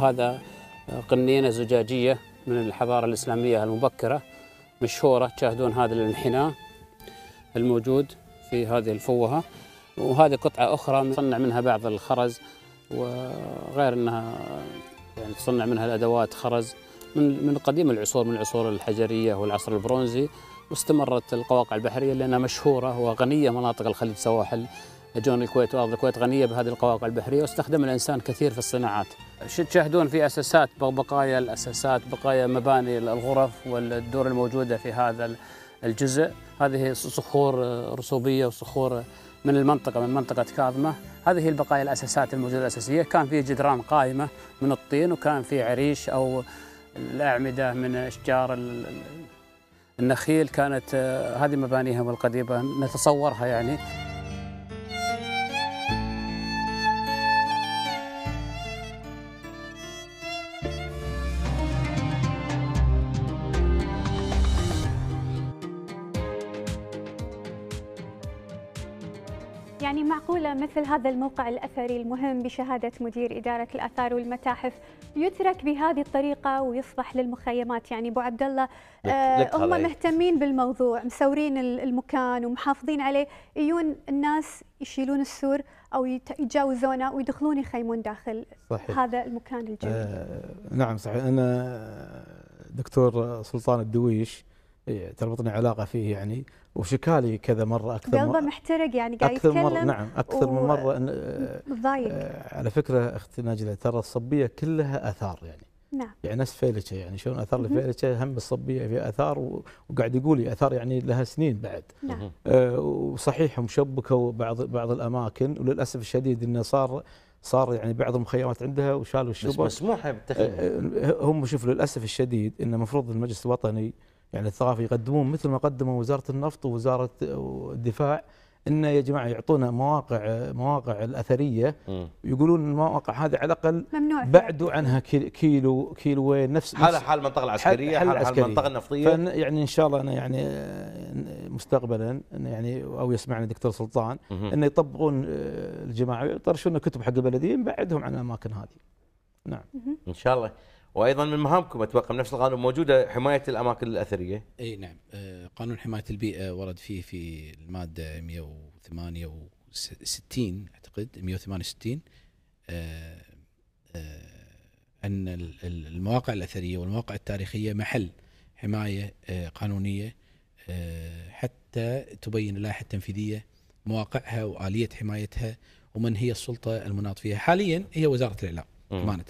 هذا قنينة زجاجية من الحضارة الإسلامية المبكرة مشهورة. تشاهدون هذا الانحناء الموجود في هذه الفوهة، وهذه قطعة أخرى نصنع منها بعض الخرز، وغير أنها يعني تصنع منها الأدوات خرز من قديم العصور، من العصور الحجرية والعصر البرونزي. واستمرت القواقع البحرية لأنها مشهورة وغنية. مناطق الخليج سواحل جون الكويت وأرض الكويت غنية بهذه القواقع البحرية، واستخدم الإنسان كثير في الصناعات. تشاهدون في أساسات، بقايا الأساسات، بقايا مباني الغرف والدور الموجودة في هذا الجزء. هذه صخور رسوبية وصخور من منطقة كاظمة. هذه هي البقايا الأساسات الموجودة الأساسية. كان في جدران قائمة من الطين، وكان في عريش أو الأعمدة من أشجار النخيل. كانت هذه مبانيهم القديمة نتصورها يعني. يعني معقولة مثل هذا الموقع الأثري المهم بشهادة مدير إدارة الآثار والمتاحف يترك بهذه الطريقة ويصبح للمخيمات؟ يعني أبو عبد الله هم مهتمين بالموضوع، مسورين المكان ومحافظين عليه، يجون الناس يشيلون السور أو يتجاوزونه ويدخلون يخيمون داخل صحيح. هذا المكان الجميل. نعم صحيح. أنا دكتور سلطان الدويش تربطني علاقة فيه يعني، وشكالي كذا مرة أكثر قلبه محترق يعني قاعد أكثر يتكلم مرة. نعم أكثر من مرة. متضايق. على فكرة أختي نجلة ترى الصبية كلها آثار يعني. نعم. يعني نفس فيلتشة، يعني شلون آثار الفيلتشة هم الصبية في آثار، وقاعد يقول لي آثار يعني لها سنين بعد. نعم. وصحيح هم شبكوا بعض الأماكن، وللأسف الشديد إنه صار يعني بعض المخيمات عندها وشالوا الشبك. بس مسموحة بالتخييم. هم شوفوا للأسف الشديد إنه المفروض المجلس الوطني يعني الثقافي يقدمون مثل ما قدموا وزارة النفط ووزارة الدفاع، إنه يا جماعة يعطونا مواقع الأثرية، ويقولون المواقع هذه على الأقل بعدوا عنها كيلوين، نفس حال المنطقة العسكرية، حال المنطقة النفطية. يعني إن شاء الله أنا يعني مستقبلا يعني أو يسمعنا دكتور سلطان إنه يطبقون الجماعة يطرشون كتب حق البلدية بعدهم عن الأماكن هذه. نعم إن شاء الله. وايضا من مهامكم اتوقع نفس القانون موجوده حمايه الاماكن الاثريه. اي نعم. قانون حمايه البيئه ورد فيه في الماده 168 اعتقد 168 ان المواقع الاثريه والمواقع التاريخيه محل حمايه قانونيه، حتى تبين اللائحه التنفيذيه مواقعها واليه حمايتها ومن هي السلطه المناط فيها. حاليا هي وزاره الاعلام امانه.